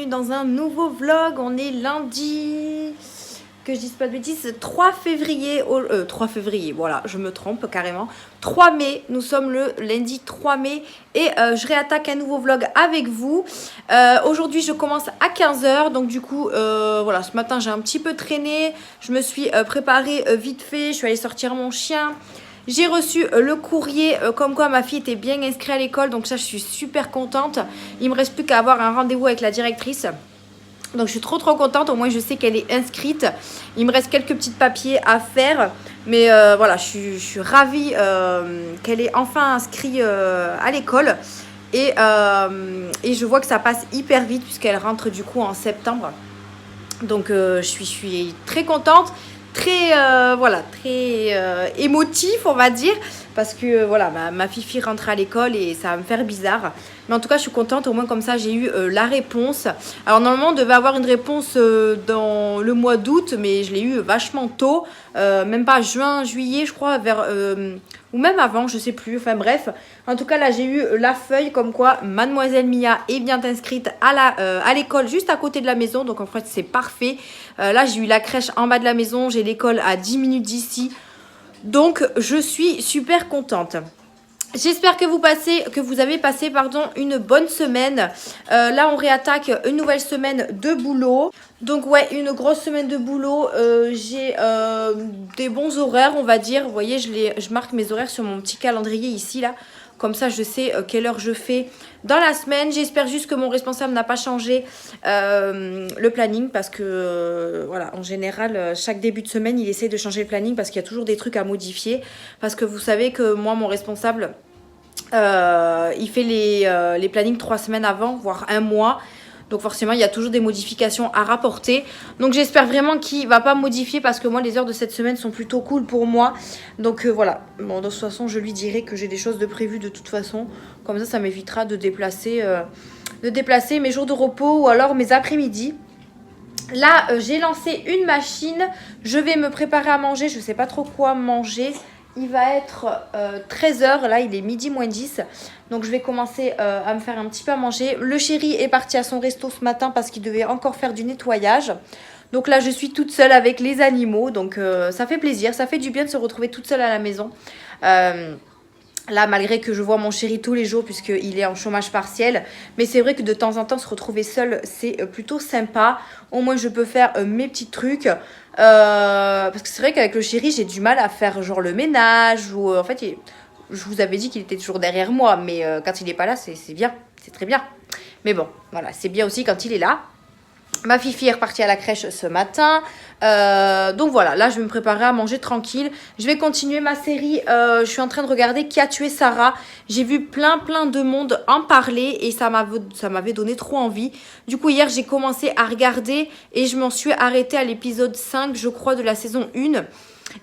bienvenue dans un nouveau vlog. On est lundi, que je dise pas de bêtises, 3 février, 3 février, voilà, je me trompe carrément, 3 mai, nous sommes le lundi 3 mai et je réattaque un nouveau vlog avec vous. Aujourd'hui je commence à 15 h, donc du coup, voilà, ce matin j'ai un petit peu traîné, je me suis préparée vite fait, je suis allée sortir mon chien. J'ai reçu le courrier comme quoi ma fille était bien inscrite à l'école, donc ça je suis super contente. Il me reste plus qu'à avoir un rendez-vous avec la directrice. Donc je suis trop contente, au moins je sais qu'elle est inscrite. Il me reste quelques petits papiers à faire. Mais voilà, je suis ravie qu'elle est enfin inscrite à l'école. Et je vois que ça passe hyper vite puisqu'elle rentre du coup en septembre. Donc je suis très contente. Très voilà, très émotif on va dire, parce que voilà, ma fifi rentre à l'école et ça va me faire bizarre, mais en tout cas je suis contente, au moins comme ça j'ai eu la réponse. Alors normalement on devait avoir une réponse dans le mois d'août, mais je l'ai eu vachement tôt, même pas juin, juillet je crois, vers ou même avant, je sais plus, enfin bref. En tout cas là j'ai eu la feuille comme quoi mademoiselle Mia est bien inscrite à l'école juste à côté de la maison, donc en fait c'est parfait. Là j'ai eu la crèche en bas de la maison, j'ai l'école à 10 minutes d'ici, donc je suis super contente. J'espère que vous avez passé une bonne semaine. Là on réattaque une nouvelle semaine de boulot. Donc ouais, une grosse semaine de boulot. J'ai des bons horaires on va dire. Vous voyez, je marque mes horaires sur mon petit calendrier ici là. Comme ça je sais quelle heure je fais dans la semaine. J'espère juste que mon responsable n'a pas changé le planning. Parce que voilà, en général chaque début de semaine il essaie de changer le planning. Parce qu'il y a toujours des trucs à modifier. Parce que vous savez que moi mon responsable il fait les plannings 3 semaines avant, voire un mois. Donc forcément, il y a toujours des modifications à rapporter. Donc j'espère vraiment qu'il ne va pas modifier parce que moi, les heures de cette semaine sont plutôt cool pour moi. Donc voilà. Bon, de toute façon, je lui dirai que j'ai des choses de prévues de toute façon. Comme ça m'évitera de déplacer mes jours de repos ou alors mes après-midi. Là, j'ai lancé une machine. Je vais me préparer à manger. Je ne sais pas trop quoi manger. Il va être 13 h, là il est midi moins 10. Donc je vais commencer à me faire un petit peu à manger. Le chéri est parti à son resto ce matin parce qu'il devait encore faire du nettoyage. Donc là je suis toute seule avec les animaux. Donc ça fait plaisir, ça fait du bien de se retrouver toute seule à la maison. Là, malgré que je vois mon chéri tous les jours puisqu'il est en chômage partiel. Mais c'est vrai que de temps en temps, se retrouver seul, c'est plutôt sympa. Au moins, je peux faire mes petits trucs. Parce que c'est vrai qu'avec le chéri, j'ai du mal à faire genre le ménage. Ou en fait, je vous avais dit qu'il était toujours derrière moi. Mais quand il n'est pas là, c'est bien. C'est très bien. Mais bon, voilà, c'est bien aussi quand il est là. Ma fifi est repartie à la crèche ce matin. Donc voilà, là je vais me préparer à manger tranquille. Je vais continuer ma série. Je suis en train de regarder Qui a tué Sarah. J'ai vu plein de monde en parler et ça m'avait donné trop envie. Du coup hier j'ai commencé à regarder et je m'en suis arrêtée à l'épisode 5 je crois de la saison 1.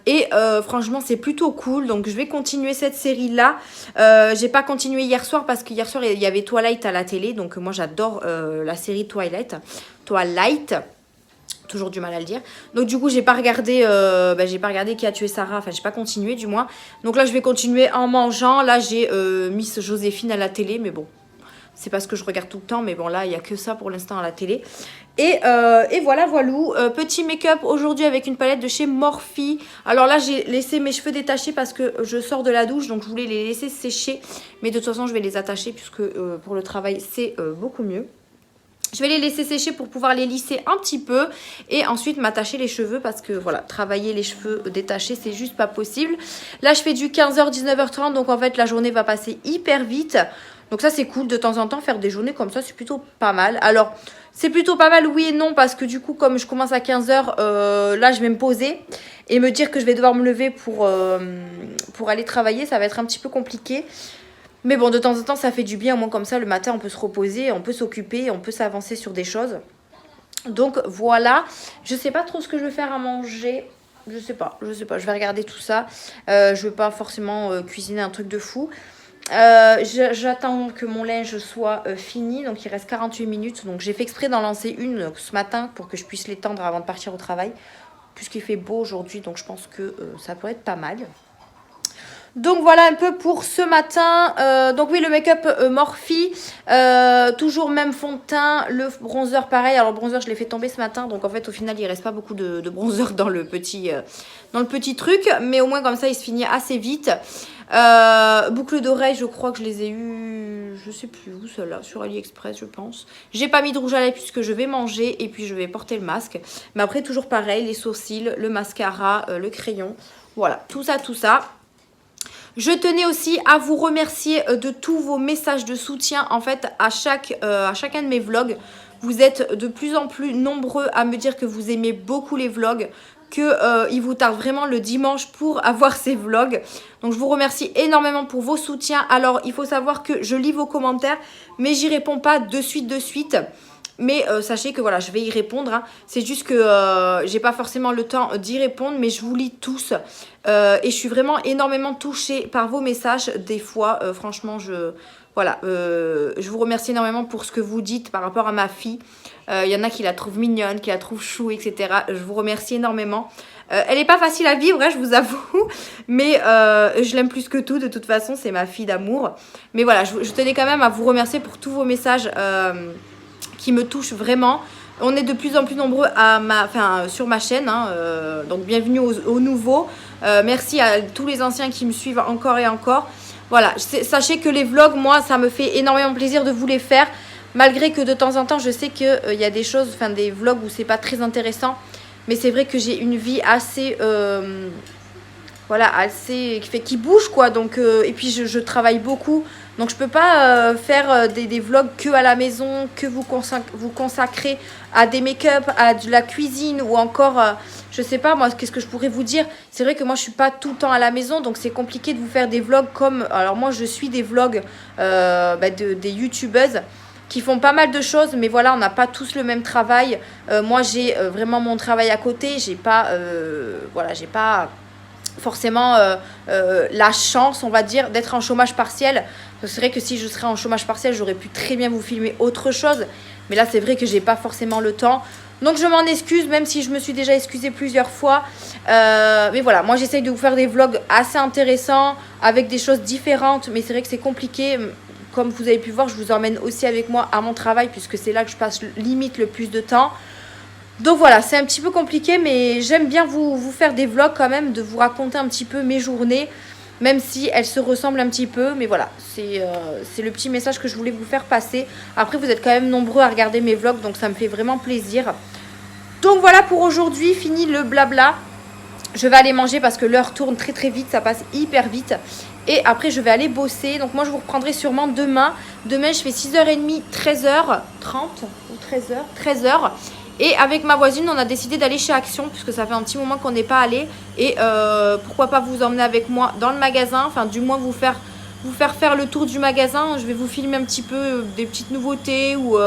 Et franchement c'est plutôt cool, donc je vais continuer cette série là. J'ai pas continué hier soir parce que hier soir il y avait Twilight à la télé. Donc moi j'adore la série Twilight, toujours du mal à le dire. Donc du coup j'ai pas regardé Qui a tué Sarah. Enfin j'ai pas continué du moins. Donc là je vais continuer en mangeant. Là j'ai Miss Joséphine à la télé. Mais bon, c'est parce que je regarde tout le temps. Mais bon là il y a que ça pour l'instant à la télé. Et voilà, voilou. Petit make-up aujourd'hui avec une palette de chez Morphe. Alors là, j'ai laissé mes cheveux détachés parce que je sors de la douche. Donc je voulais les laisser sécher. Mais de toute façon, je vais les attacher puisque pour le travail, c'est beaucoup mieux. Je vais les laisser sécher pour pouvoir les lisser un petit peu. Et ensuite m'attacher les cheveux parce que voilà, travailler les cheveux détachés, c'est juste pas possible. Là, je fais du 15 h, 19 h 30. Donc en fait, la journée va passer hyper vite. Donc ça c'est cool, de temps en temps faire des journées comme ça c'est plutôt pas mal. Alors c'est plutôt pas mal oui et non parce que du coup comme je commence à 15 h, là je vais me poser et me dire que je vais devoir me lever pour aller travailler, ça va être un petit peu compliqué. Mais bon, de temps en temps ça fait du bien, au moins comme ça le matin on peut se reposer, on peut s'occuper, on peut s'avancer sur des choses. Donc voilà, je sais pas trop ce que je vais faire à manger. Je sais pas, je vais regarder tout ça. Je veux pas forcément cuisiner un truc de fou. J'attends que mon linge soit fini, donc il reste 48 minutes. Donc j'ai fait exprès d'en lancer une ce matin pour que je puisse l'étendre avant de partir au travail. Puisqu'il fait beau aujourd'hui, donc je pense que ça pourrait être pas mal. Donc voilà un peu pour ce matin. Donc oui, le make-up Morphe, toujours même fond de teint, le bronzer pareil. Alors le bronzer je l'ai fait tomber ce matin, donc en fait au final il reste pas beaucoup de bronzer dans le petit truc, mais au moins comme ça il se finit assez vite. Boucles d'oreilles, je crois que je les ai eues, je sais plus où, celle-là, sur AliExpress je pense. J'ai pas mis de rouge à lèvres puisque je vais manger et puis je vais porter le masque. Mais après toujours pareil, les sourcils, le mascara, le crayon. Voilà, tout ça, tout ça. Je tenais aussi à vous remercier de tous vos messages de soutien. En fait, à chacun de mes vlogs, vous êtes de plus en plus nombreux à me dire que vous aimez beaucoup les vlogs, qu'il vous tarde vraiment le dimanche pour avoir ces vlogs. Donc je vous remercie énormément pour vos soutiens. Alors il faut savoir que je lis vos commentaires, mais j'y réponds pas de suite. Mais sachez que voilà, je vais y répondre. Hein. C'est juste que j'ai pas forcément le temps d'y répondre, mais je vous lis tous. Et je suis vraiment énormément touchée par vos messages. Des fois, franchement, je vous remercie énormément pour ce que vous dites par rapport à ma fille. Il y en a qui la trouvent mignonne, qui la trouvent chou, etc. Je vous remercie énormément. Elle n'est pas facile à vivre, hein, je vous avoue. Mais je l'aime plus que tout. De toute façon, c'est ma fille d'amour. Mais voilà, je tenais quand même à vous remercier pour tous vos messages qui me touchent vraiment. On est de plus en plus nombreux sur ma chaîne. Hein, donc bienvenue aux nouveaux. Merci à tous les anciens qui me suivent encore et encore. Voilà, sachez que les vlogs, moi, ça me fait énormément plaisir de vous les faire. Malgré que de temps en temps, je sais qu'il y a des choses, des vlogs où c'est pas très intéressant. Mais c'est vrai que j'ai une vie assez... qui bouge quoi. Donc, et puis je travaille beaucoup. Donc je peux pas faire des vlogs que à la maison, que vous consacrez à des make-up, à de la cuisine ou encore, je sais pas moi, qu'est-ce que je pourrais vous dire. C'est vrai que moi je suis pas tout le temps à la maison, donc c'est compliqué de vous faire des vlogs comme... Alors moi je suis des vlogs des youtubeuses qui font pas mal de choses, mais voilà, on n'a pas tous le même travail. Moi j'ai vraiment mon travail à côté, j'ai pas forcément la chance, on va dire, d'être en chômage partiel. C'est vrai que si je serais en chômage partiel, j'aurais pu très bien vous filmer autre chose. Mais là, c'est vrai que j'ai pas forcément le temps. Donc, je m'en excuse, même si je me suis déjà excusée plusieurs fois. Mais voilà, moi, j'essaye de vous faire des vlogs assez intéressants, avec des choses différentes. Mais c'est vrai que c'est compliqué. Comme vous avez pu voir, je vous emmène aussi avec moi à mon travail, puisque c'est là que je passe limite le plus de temps. Donc voilà, c'est un petit peu compliqué, mais j'aime bien vous faire des vlogs quand même, de vous raconter un petit peu mes journées, même si elles se ressemblent un petit peu. Mais voilà, c'est le petit message que je voulais vous faire passer. Après, vous êtes quand même nombreux à regarder mes vlogs, donc ça me fait vraiment plaisir. Donc voilà pour aujourd'hui, fini le blabla. Je vais aller manger parce que l'heure tourne très très vite, ça passe hyper vite. Et après, je vais aller bosser. Donc moi, je vous reprendrai sûrement demain. Demain, je fais 6h30, 13h30 ou 13h. Et avec ma voisine, on a décidé d'aller chez Action puisque ça fait un petit moment qu'on n'est pas allé. Et pourquoi pas vous emmener avec moi dans le magasin. Enfin, du moins vous faire le tour du magasin. Je vais vous filmer un petit peu des petites nouveautés. Ou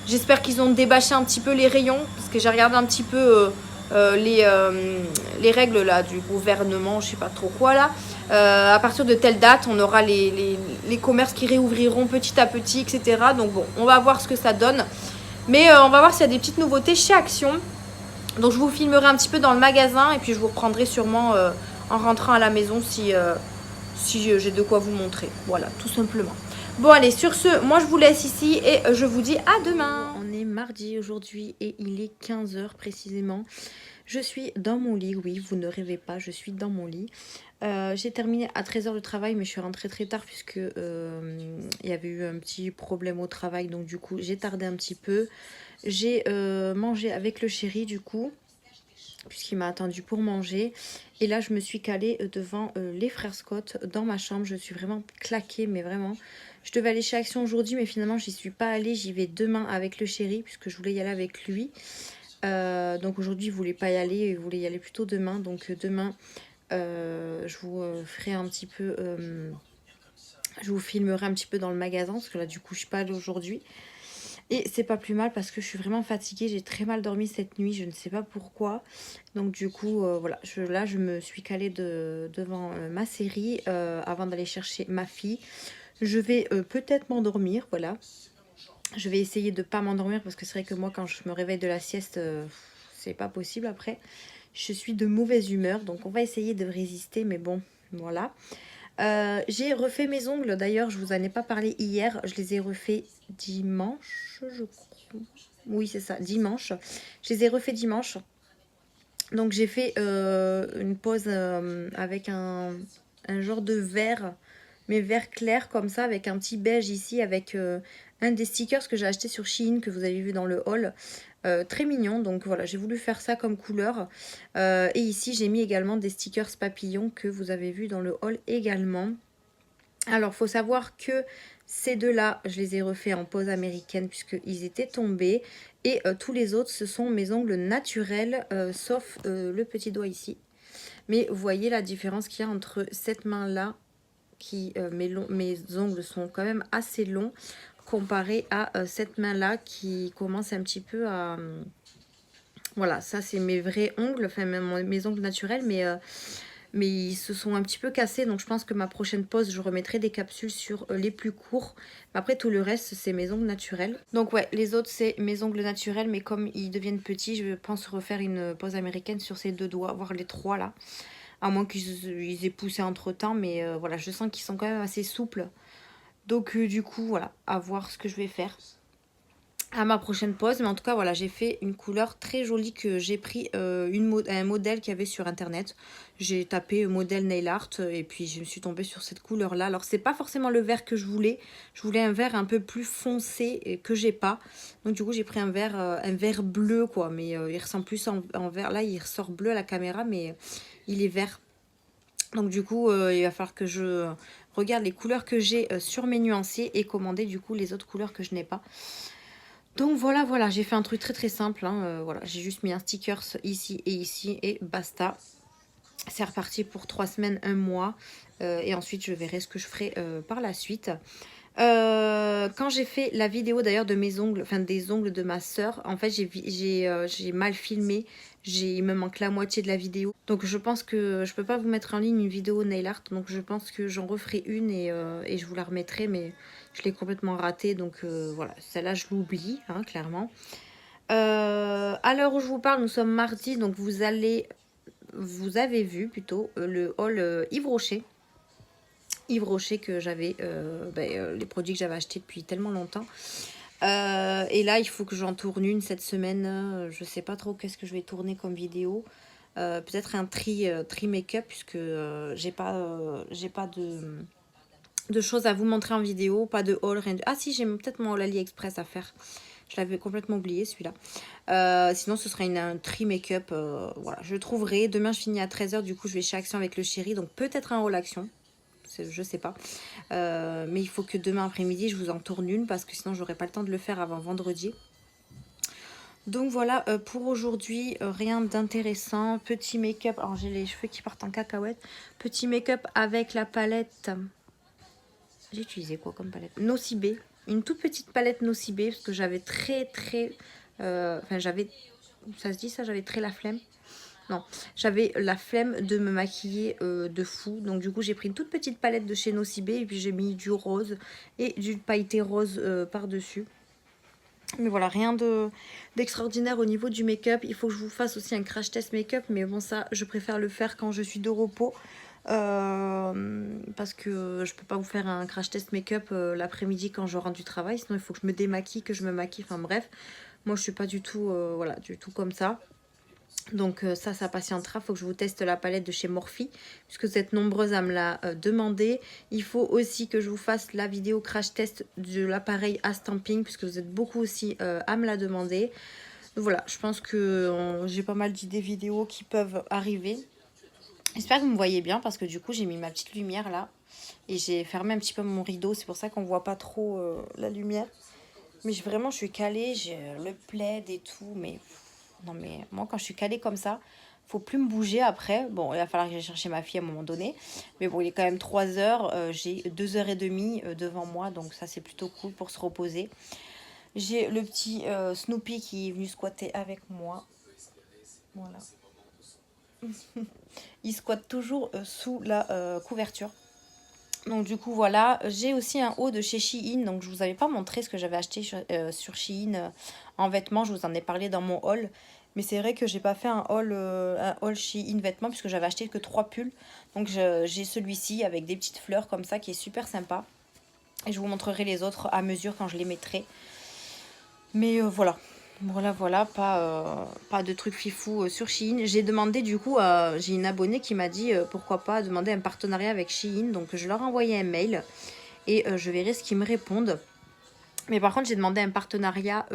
j'espère qu'ils ont débâché un petit peu les rayons. Parce que j'ai regardé un petit peu les règles là, du gouvernement, je sais pas trop quoi là. À partir de telle date, on aura les commerces qui réouvriront petit à petit, etc. Donc bon, on va voir ce que ça donne. Mais on va voir s'il y a des petites nouveautés chez Action. Donc je vous filmerai un petit peu dans le magasin et puis je vous reprendrai sûrement en rentrant à la maison si j'ai de quoi vous montrer. Voilà, tout simplement. Bon allez, sur ce, moi je vous laisse ici et je vous dis à demain. On est mardi aujourd'hui et il est 15h précisément. Je suis dans mon lit, oui, vous ne rêvez pas, je suis dans mon lit. J'ai terminé à 13h de travail, mais je suis rentrée très tard puisque il y avait eu un petit problème au travail. Donc du coup, j'ai tardé un petit peu. J'ai mangé avec le chéri du coup, puisqu'il m'a attendu pour manger. Et là, je me suis calée devant les frères Scott dans ma chambre. Je suis vraiment claquée, mais vraiment. Je devais aller chez Action aujourd'hui, mais finalement, j'y suis pas allée. J'y vais demain avec le chéri, puisque je voulais y aller avec lui. Donc aujourd'hui, il voulait pas y aller. Il voulait y aller plutôt demain. Donc demain... je vous ferai un petit peu je vous filmerai un petit peu dans le magasin parce que là du coup je suis pas allée aujourd'hui et c'est pas plus mal parce que je suis vraiment fatiguée, j'ai très mal dormi cette nuit, je ne sais pas pourquoi. Donc du coup voilà, je me suis calée devant ma série avant d'aller chercher ma fille. Je vais peut-être m'endormir, voilà. Je vais essayer de pas m'endormir parce que c'est vrai que moi quand je me réveille de la sieste c'est pas possible après. Je suis de mauvaise humeur, donc on va essayer de résister, mais bon, Voilà. J'ai refait mes ongles. D'ailleurs, je vous en ai pas parlé hier. Je les ai refaits dimanche, je crois. Oui, c'est ça, dimanche. Je les ai refaits dimanche. Donc, j'ai fait une pause avec un genre de vert, mais vert clair comme ça, avec un petit beige ici, avec un des stickers que j'ai acheté sur Shein, que vous avez vu dans le haul. Très mignon, donc voilà, j'ai voulu faire ça comme couleur. Et ici, j'ai mis également des stickers papillons que vous avez vu dans le haul également. Alors, faut savoir que ces deux-là, je les ai refaits en pose américaine puisqu'ils étaient tombés. Et tous les autres, ce sont mes ongles naturels, sauf le petit doigt ici. Mais vous voyez la différence qu'il y a entre cette main-là, mes ongles sont quand même assez longs, comparé à cette main-là qui commence un petit peu à... voilà, ça c'est mes vrais ongles, enfin mes ongles naturels, mais ils se sont un petit peu cassés. Donc je pense que ma prochaine pause, je remettrai des capsules sur les plus courts. Après tout le reste, c'est mes ongles naturels. Donc ouais, les autres c'est mes ongles naturels, mais comme ils deviennent petits, je pense refaire une pause américaine sur ces deux doigts, voire les trois là. À moins qu'ils aient poussé entre temps, mais voilà, je sens qu'ils sont quand même assez souples. Donc du coup, voilà, à voir ce que je vais faire à ma prochaine pause. Mais en tout cas, voilà, j'ai fait une couleur très jolie que j'ai pris un modèle qu'il y avait sur internet. J'ai tapé modèle nail art et puis je me suis tombée sur cette couleur là. Alors c'est pas forcément le vert que je voulais un vert un peu plus foncé que j'ai pas. Donc du coup j'ai pris un vert bleu quoi, mais il ressemble plus en vert. Là il ressort bleu à la caméra, mais il est vert. Donc du coup il va falloir que je regarde les couleurs que j'ai sur mes nuanciers et commander du coup les autres couleurs que je n'ai pas. Donc voilà, j'ai fait un truc très très simple, hein, voilà, j'ai juste mis un sticker ici et basta. C'est reparti pour 3 semaines, 1 mois, et ensuite je verrai ce que je ferai par la suite. Quand j'ai fait la vidéo d'ailleurs de mes ongles, enfin des ongles de ma soeur, en fait j'ai mal filmé, il me manque la moitié de la vidéo. Donc je pense que je peux pas vous mettre en ligne une vidéo nail art, donc je pense que j'en referai une et je vous la remettrai, mais je l'ai complètement ratée, donc voilà, celle-là je l'oublie, hein, clairement. À l'heure où je vous parle, nous sommes mardi, donc vous avez vu plutôt le haul Yves Rocher. Yves Rocher que j'avais, les produits que j'avais achetés depuis tellement longtemps. Et là, il faut que j'en tourne une cette semaine. Je sais pas trop qu'est-ce que je vais tourner comme vidéo. Peut-être un tri make-up puisque j'ai pas de choses à vous montrer en vidéo, pas de haul, rien de... Ah si, j'ai peut-être mon haul AliExpress à faire. Je l'avais complètement oublié celui-là. Sinon, ce sera un tri make-up. Voilà, je le trouverai. Demain, je finis à 13h. Du coup, je vais chez Action avec le chéri. Donc, peut-être un haul Action. Je sais pas. Mais il faut que demain après-midi, je vous en tourne une. Parce que sinon, j'aurai pas le temps de le faire avant vendredi. Donc, voilà. Pour aujourd'hui, rien d'intéressant. Petit make-up. Alors, j'ai les cheveux qui partent en cacahuète. Petit make-up avec la palette... J'ai utilisé quoi comme palette? Nocibé. Une toute petite palette Nocibé parce que j'avais j'avais... Ça se dit ça? J'avais très la flemme. Non, j'avais la flemme de me maquiller de fou. Donc du coup, j'ai pris une toute petite palette de chez Nocibé et puis j'ai mis du rose et du pailleté rose par-dessus. Mais voilà, rien d'extraordinaire au niveau du make-up. Il faut que je vous fasse aussi un crash test make-up. Mais bon, ça, je préfère le faire quand je suis de repos. Parce que je peux pas vous faire un crash test make-up l'après-midi quand je rentre du travail. Sinon, il faut que je me démaquille, que je me maquille. Enfin bref, moi, je suis pas du tout, du tout comme ça. Donc ça patientera, il faut que je vous teste la palette de chez Morphe, puisque vous êtes nombreuses à me la demander. Il faut aussi que je vous fasse la vidéo crash test de l'appareil à stamping, puisque vous êtes beaucoup aussi à me la demander. Donc voilà, je pense que j'ai pas mal d'idées vidéo qui peuvent arriver. J'espère que vous me voyez bien, parce que du coup j'ai mis ma petite lumière là, et j'ai fermé un petit peu mon rideau, c'est pour ça qu'on voit pas trop la lumière. Mais vraiment je suis calée, j'ai le plaid et tout, mais... Non mais moi quand je suis calée comme ça, faut plus me bouger après. Bon, il va falloir que j'aille chercher ma fille à un moment donné. Mais bon, il est quand même 3 heures. J'ai 2h30 devant moi. Donc ça c'est plutôt cool pour se reposer. J'ai le petit Snoopy qui est venu squatter avec moi. Voilà. Il squatte toujours sous la couverture. Donc du coup voilà, j'ai aussi un haut de chez Shein. Donc je vous avais pas montré ce que j'avais acheté sur Shein en vêtements. Je vous en ai parlé dans mon haul. Mais c'est vrai que j'ai pas fait un haul Shein vêtements puisque j'avais acheté que 3 pulls. Donc j'ai celui-ci avec des petites fleurs comme ça qui est super sympa. Et je vous montrerai les autres à mesure quand je les mettrai. Mais voilà. Voilà, pas de trucs fifou sur Shein. J'ai demandé du coup, j'ai une abonnée qui m'a dit pourquoi pas demander un partenariat avec Shein. Donc je leur ai envoyé un mail et je verrai ce qu'ils me répondent. Mais par contre, j'ai demandé un partenariat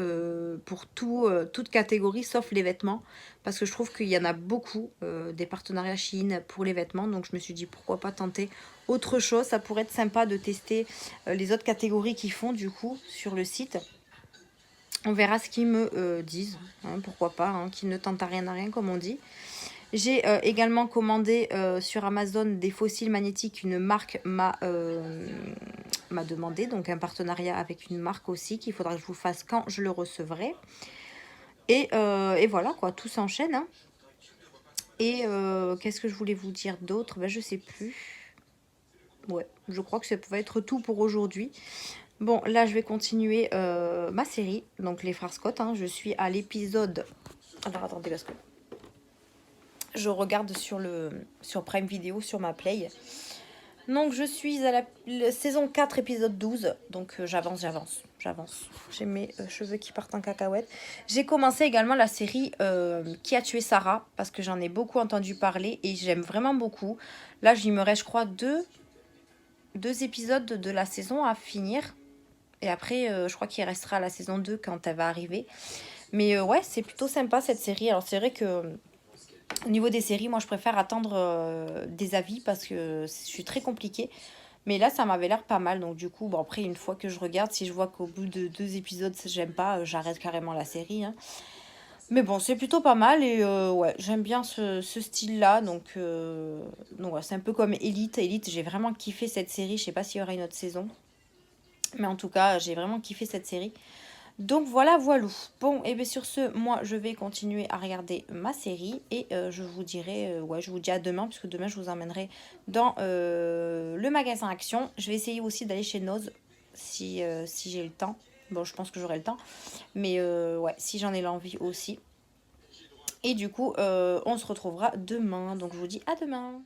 pour toute catégorie sauf les vêtements. Parce que je trouve qu'il y en a beaucoup des partenariats Shein pour les vêtements. Donc je me suis dit pourquoi pas tenter autre chose. Ça pourrait être sympa de tester les autres catégories qu'ils font du coup sur le site. On verra ce qu'ils me disent, hein, pourquoi pas, hein, qui ne tente à rien comme on dit. J'ai également commandé sur Amazon des fossiles magnétiques. Une marque m'a demandé, donc un partenariat avec une marque aussi, qu'il faudra que je vous fasse quand je le recevrai. Et voilà quoi, tout s'enchaîne. Hein. Et qu'est-ce que je voulais vous dire d'autre? Ben, je sais plus. Ouais, je crois que ça pouvait être tout pour aujourd'hui. Bon, là, je vais continuer ma série, donc les frères Scott. Hein, je suis à l'épisode... Alors, attendez, parce que je regarde sur Prime Video, sur ma Play. Donc, je suis à la saison 4, épisode 12. Donc, j'avance. J'ai mes cheveux qui partent en cacahuète. J'ai commencé également la série Qui a tué Sarah, parce que j'en ai beaucoup entendu parler et j'aime vraiment beaucoup. Là, il me reste, je crois, deux épisodes de la saison à finir. Et après, je crois qu'il restera la saison 2 quand elle va arriver. Mais ouais, c'est plutôt sympa cette série. Alors c'est vrai que au niveau des séries, moi je préfère attendre des avis parce que je suis très compliquée. Mais là, ça m'avait l'air pas mal. Donc du coup, bon, après, une fois que je regarde, si je vois qu'au bout de 2 épisodes, j'aime pas, j'arrête carrément la série. Hein. Mais bon, c'est plutôt pas mal. Et ouais, j'aime bien ce style-là. Donc ouais, c'est un peu comme Elite. Elite, j'ai vraiment kiffé cette série. Je sais pas s'il y aura une autre saison. Mais en tout cas, j'ai vraiment kiffé cette série. Donc voilà. Bon, et bien sur ce, moi, je vais continuer à regarder ma série. Et je vous dirai, je vous dis à demain, puisque demain, je vous emmènerai dans le magasin Action. Je vais essayer aussi d'aller chez Noz, si j'ai le temps. Bon, je pense que j'aurai le temps. Mais ouais, si j'en ai l'envie aussi. Et du coup, on se retrouvera demain. Donc je vous dis à demain.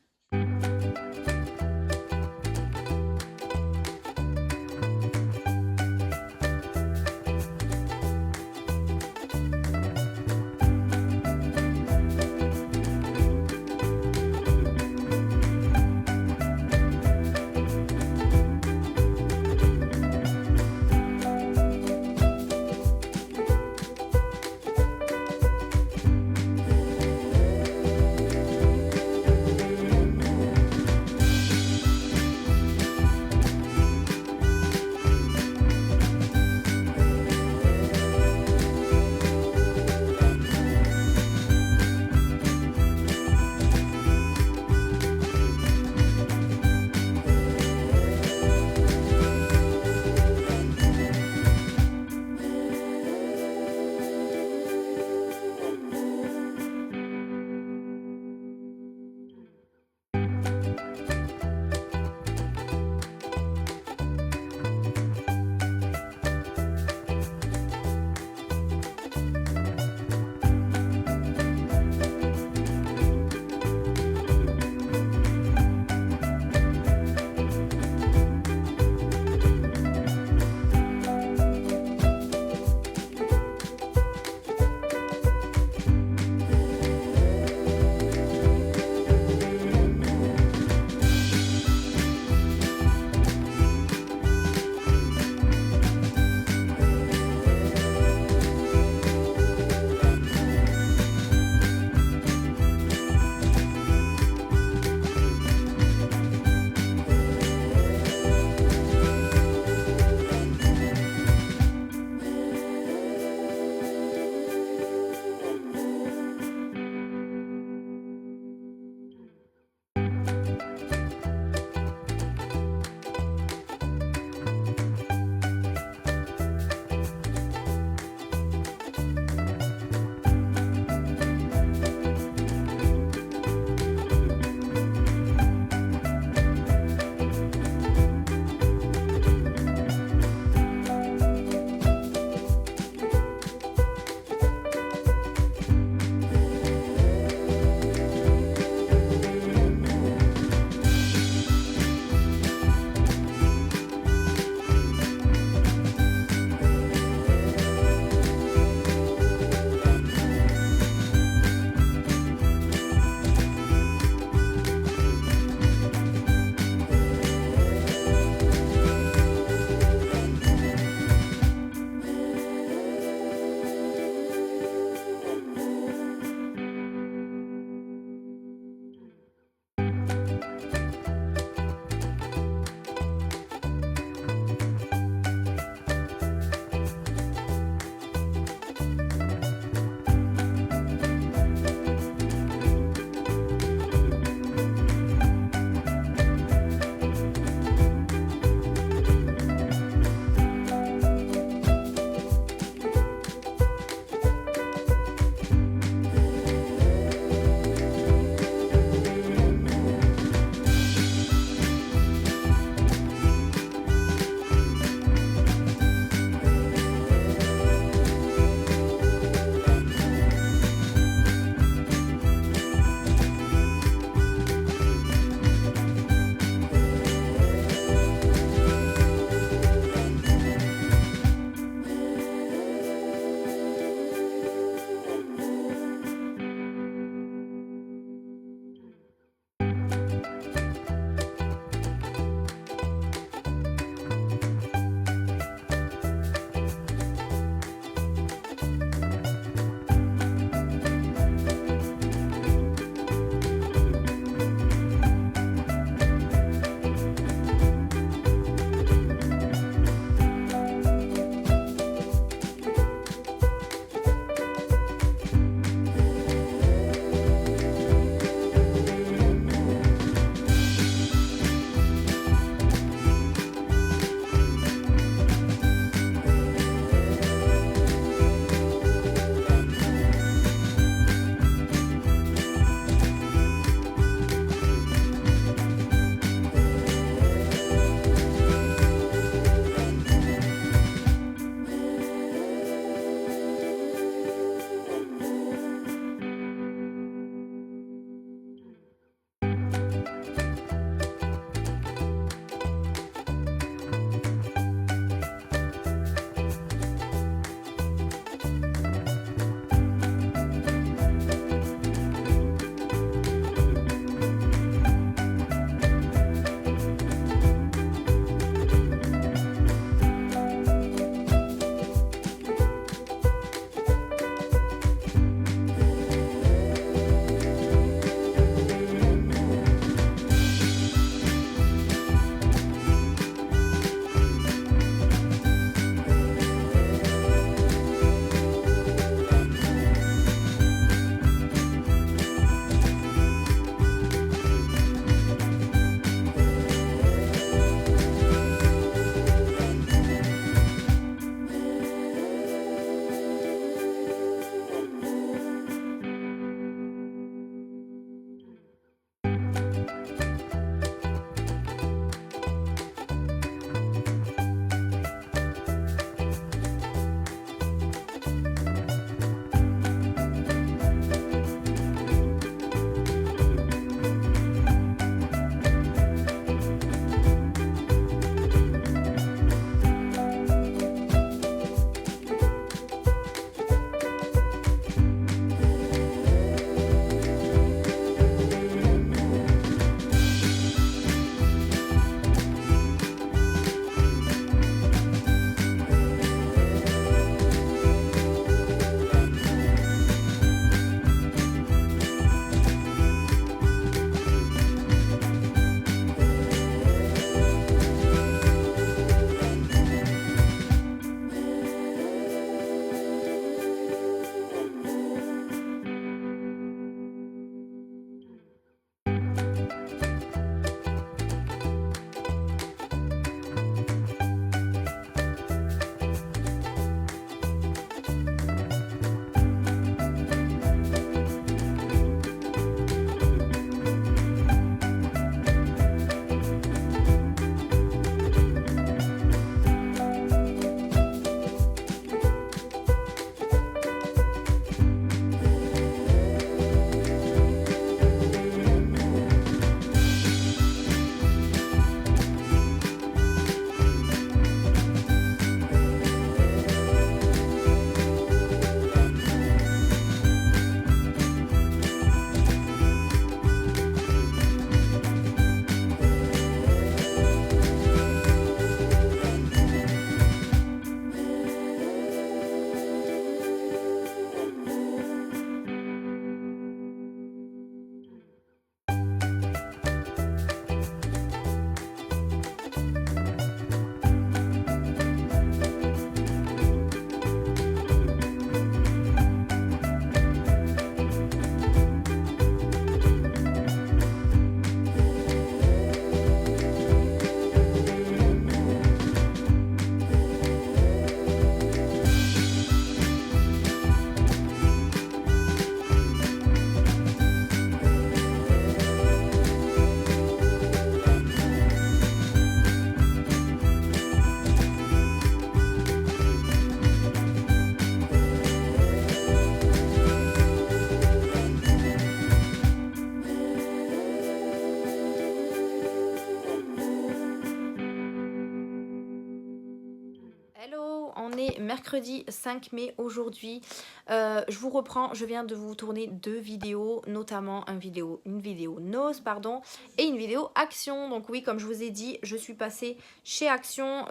on est mercredi 5 mai aujourd'hui. Je vous reprends, je viens de vous tourner 2 vidéos, notamment une vidéo nose pardon, et une vidéo Action. Donc oui, comme je vous ai dit, je suis passée chez Action.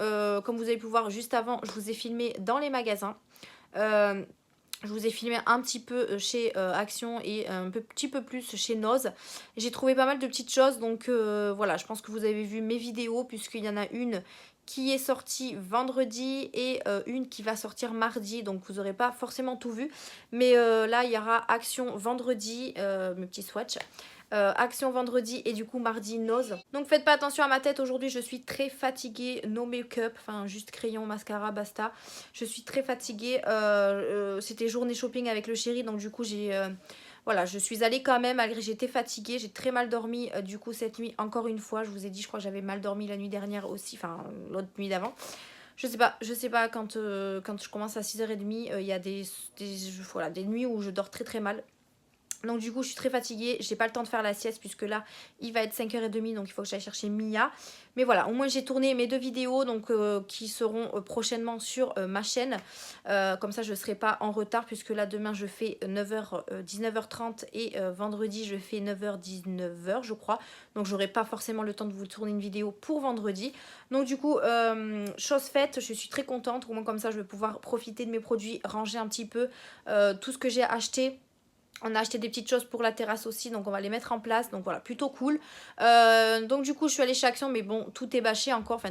Comme vous avez pu voir juste avant, je vous ai filmé dans les magasins. Je vous ai filmé un petit peu chez Action et petit peu plus chez Nose. J'ai trouvé pas mal de petites choses, donc voilà, je pense que vous avez vu mes vidéos puisqu'il y en a une qui est sortie vendredi et une qui va sortir mardi, donc vous n'aurez pas forcément tout vu. Mais là, il y aura Action vendredi, mes petits swatchs. Action vendredi et du coup mardi Nose. Donc faites pas attention à ma tête, aujourd'hui je suis très fatiguée, no make-up, enfin juste crayon, mascara, basta. Je suis très fatiguée, c'était journée shopping avec le chéri, donc du coup voilà, je suis allée quand même malgré j'étais fatiguée, j'ai très mal dormi du coup cette nuit encore une fois. Je vous ai dit, je crois que j'avais mal dormi la nuit dernière aussi, enfin l'autre nuit d'avant. Je sais pas quand je commence à 6h30, il y a voilà, des nuits où je dors très très mal. Donc du coup je suis très fatiguée, j'ai pas le temps de faire la sieste puisque là il va être 5h30, donc il faut que j'aille chercher Mia. Mais voilà, au moins j'ai tourné mes 2 vidéos donc qui seront prochainement sur ma chaîne. Comme ça je serai pas en retard puisque là demain je fais 9h, 19h30 et vendredi je fais 9h, 19h je crois. Donc j'aurai pas forcément le temps de vous tourner une vidéo pour vendredi. Donc du coup chose faite, je suis très contente. Au moins comme ça je vais pouvoir profiter de mes produits, ranger un petit peu tout ce que j'ai acheté. On a acheté des petites choses pour la terrasse aussi, donc on va les mettre en place. Donc voilà, plutôt cool. Donc du coup, je suis allée chez Action, mais bon, tout est bâché encore. Enfin,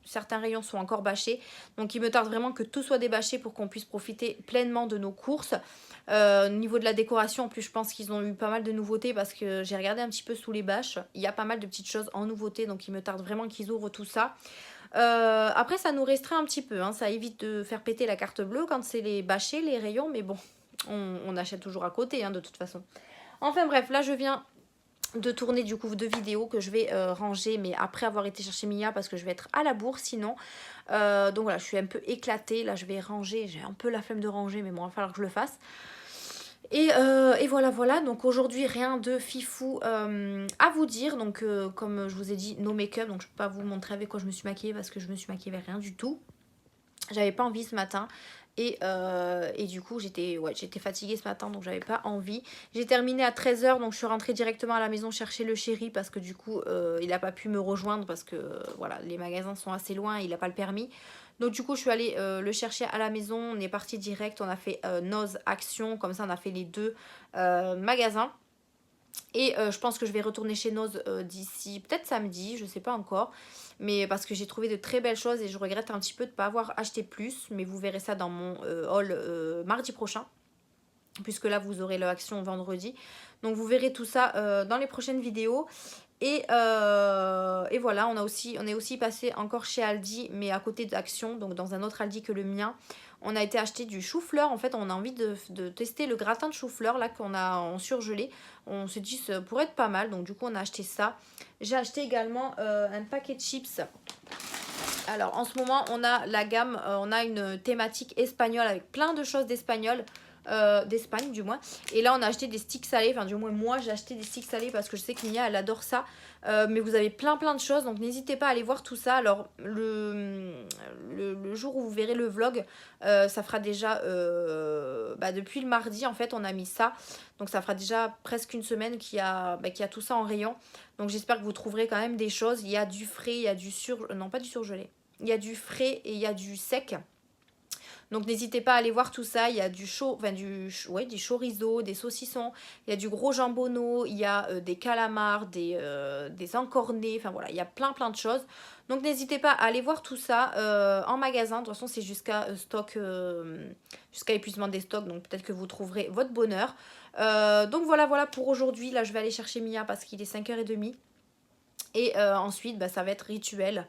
certains rayons sont encore bâchés. Donc il me tarde vraiment que tout soit débâché pour qu'on puisse profiter pleinement de nos courses. Au niveau de la décoration, en plus, je pense qu'ils ont eu pas mal de nouveautés parce que j'ai regardé un petit peu sous les bâches. Il y a pas mal de petites choses en nouveauté, donc il me tarde vraiment qu'ils ouvrent tout ça. Après, ça nous restreint un petit peu. Hein. Ça évite de faire péter la carte bleue quand c'est les bâchés, les rayons, mais bon. On achète toujours à côté hein, de toute façon. Enfin bref, là je viens de tourner du coup 2 vidéos que je vais ranger, mais après avoir été chercher Mia parce que je vais être à la bourre sinon. Donc voilà, je suis un peu éclatée. Là je vais ranger, j'ai un peu la flemme de ranger, mais bon, il va falloir que je le fasse. Et voilà, donc aujourd'hui rien de fifou à vous dire. Donc comme je vous ai dit, no make-up, donc je peux pas vous montrer avec quoi je me suis maquillée parce que je me suis maquillée avec rien du tout. J'avais pas envie ce matin. Et du coup j'étais fatiguée ce matin, donc j'avais pas envie. J'ai terminé à 13h, donc je suis rentrée directement à la maison chercher le chéri parce que du coup il n'a pas pu me rejoindre parce que voilà, les magasins sont assez loin et il n'a pas le permis. Donc du coup je suis allée le chercher à la maison. On est parti direct, on a fait Nose Action, comme ça on a fait les 2 magasins. Et je pense que je vais retourner chez Nose d'ici peut-être samedi, je sais pas encore. Mais parce que j'ai trouvé de très belles choses et je regrette un petit peu de ne pas avoir acheté plus. Mais vous verrez ça dans mon haul mardi prochain. Puisque là vous aurez l'action vendredi. Donc vous verrez tout ça dans les prochaines vidéos. Et voilà, on est aussi passé encore chez Aldi, mais à côté d'Action, donc dans un autre Aldi que le mien. On a été acheter du chou-fleur. En fait, on a envie de tester le gratin de chou-fleur là qu'on a en surgelé. On s'est dit ça pourrait être pas mal, donc du coup on a acheté ça. J'ai acheté également un paquet de chips. Alors en ce moment on a la gamme, on a une thématique espagnole avec plein de choses d'espagnol. D'Espagne du moins, et là on a acheté des sticks salés, enfin du moins moi j'ai acheté des sticks salés parce que je sais que Mia elle adore ça, mais vous avez plein de choses, donc n'hésitez pas à aller voir tout ça. Alors le jour où vous verrez le vlog, ça fera déjà depuis le mardi en fait on a mis ça, donc ça fera déjà presque une semaine qu'il y a tout ça en rayon, donc j'espère que vous trouverez quand même des choses. Il y a du frais, il y a du non pas du surgelé, il y a du frais et il y a du sec. Donc n'hésitez pas à aller voir tout ça. Il y a du chorizo, des saucissons, il y a du gros jambonneau, il y a des calamars, des encornés, enfin voilà, il y a plein de choses. Donc n'hésitez pas à aller voir tout ça en magasin. De toute façon c'est jusqu'à jusqu'à épuisement des stocks, donc peut-être que vous trouverez votre bonheur. Donc voilà pour aujourd'hui. Là je vais aller chercher Mia parce qu'il est 5h30. Et ensuite ça va être rituel,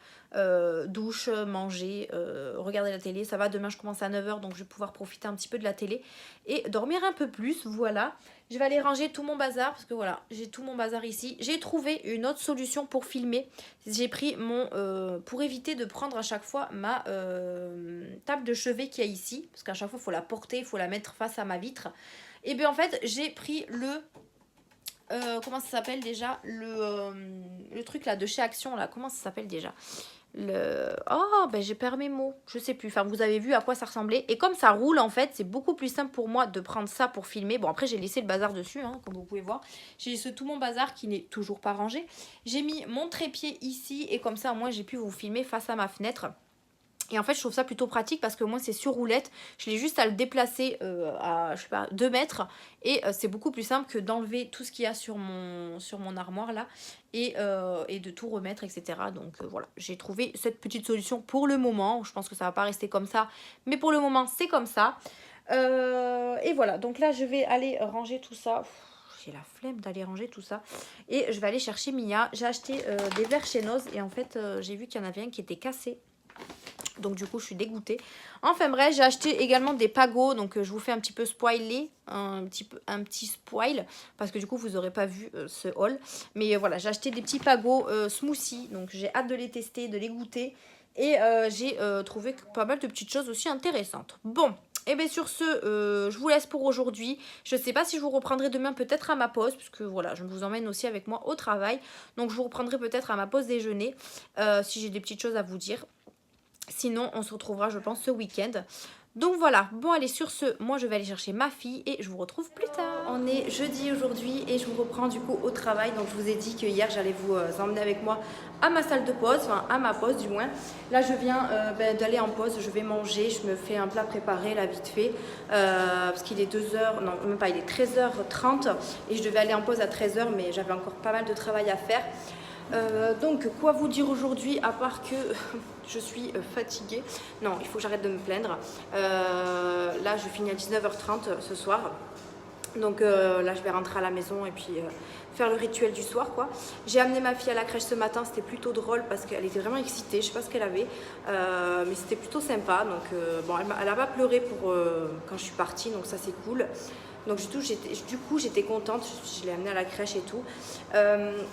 douche, manger, regarder la télé. Ça va, demain je commence à 9h, donc je vais pouvoir profiter un petit peu de la télé et dormir un peu plus. Voilà, je vais aller ranger tout mon bazar parce que voilà, j'ai tout mon bazar ici. J'ai trouvé une autre solution pour filmer. J'ai pris pour éviter de prendre à chaque fois ma table de chevet qu'il y a ici, parce qu'à chaque fois il faut la porter, il faut la mettre face à ma vitre. Et bien en fait j'ai pris comment ça s'appelle déjà, le truc là de chez Action là, comment ça s'appelle déjà, Oh, ben j'ai perdu mes mots. Je sais plus. Enfin, vous avez vu à quoi ça ressemblait. Et comme ça roule, en fait, c'est beaucoup plus simple pour moi de prendre ça pour filmer. Bon, après, j'ai laissé le bazar dessus, hein, comme vous pouvez voir. J'ai laissé tout mon bazar qui n'est toujours pas rangé. J'ai mis mon trépied ici. Et comme ça, moi, j'ai pu vous filmer face à ma fenêtre. Et en fait, je trouve ça plutôt pratique parce que moi, c'est sur roulette. Je l'ai juste à le déplacer à, je sais pas, 2 mètres. Et c'est beaucoup plus simple que d'enlever tout ce qu'il y a sur mon armoire là. Et de tout remettre, etc. Donc voilà, j'ai trouvé cette petite solution pour le moment. Je pense que ça va pas rester comme ça. Mais pour le moment, c'est comme ça. Et voilà, donc là, je vais aller ranger tout ça. J'ai la flemme d'aller ranger tout ça. Et je vais aller chercher Mia. J'ai acheté des verres chez Noz. Et en fait, j'ai vu qu'il y en avait un qui était cassé. Donc du coup je suis dégoûtée. Enfin bref, j'ai acheté également des pagots. Donc je vous fais un petit peu spoiler, un petit spoil. Parce que du coup vous n'aurez pas vu ce haul. Mais voilà, j'ai acheté des petits pagots smoothie. Donc j'ai hâte de les tester, de les goûter. Et j'ai trouvé pas mal de petites choses aussi intéressantes. Bon, et bien sur ce, je vous laisse pour aujourd'hui. Je ne sais pas si je vous reprendrai demain peut-être à ma pause. Puisque voilà, je vous emmène aussi avec moi au travail. Donc je vous reprendrai peut-être à ma pause déjeuner. Si j'ai des petites choses à vous dire. Sinon, on se retrouvera, je pense, ce week-end. Donc voilà, bon allez, sur ce, moi je vais aller chercher ma fille et je vous retrouve plus tard. On est jeudi aujourd'hui et je vous reprends du coup au travail. Donc je vous ai dit que hier j'allais vous emmener avec moi à ma salle de pause, enfin à ma pause du moins. Là je viens d'aller en pause, je vais manger, je me fais un plat préparé là vite fait. Parce qu'il est 2h, non même pas, il est 13h30 et je devais aller en pause à 13h mais j'avais encore pas mal de travail à faire. Donc quoi vous dire aujourd'hui à part que je suis fatiguée. Non, il faut que j'arrête de me plaindre. Là je finis à 19h30 ce soir. Donc là je vais rentrer à la maison et puis faire le rituel du soir quoi. J'ai amené ma fille à la crèche ce matin, c'était plutôt drôle parce qu'elle était vraiment excitée, je sais pas ce qu'elle avait, mais c'était plutôt sympa. Donc bon, elle a pas pleuré pour quand je suis partie, donc ça c'est cool. Donc du coup j'étais contente, je l'ai amenée à la crèche et tout.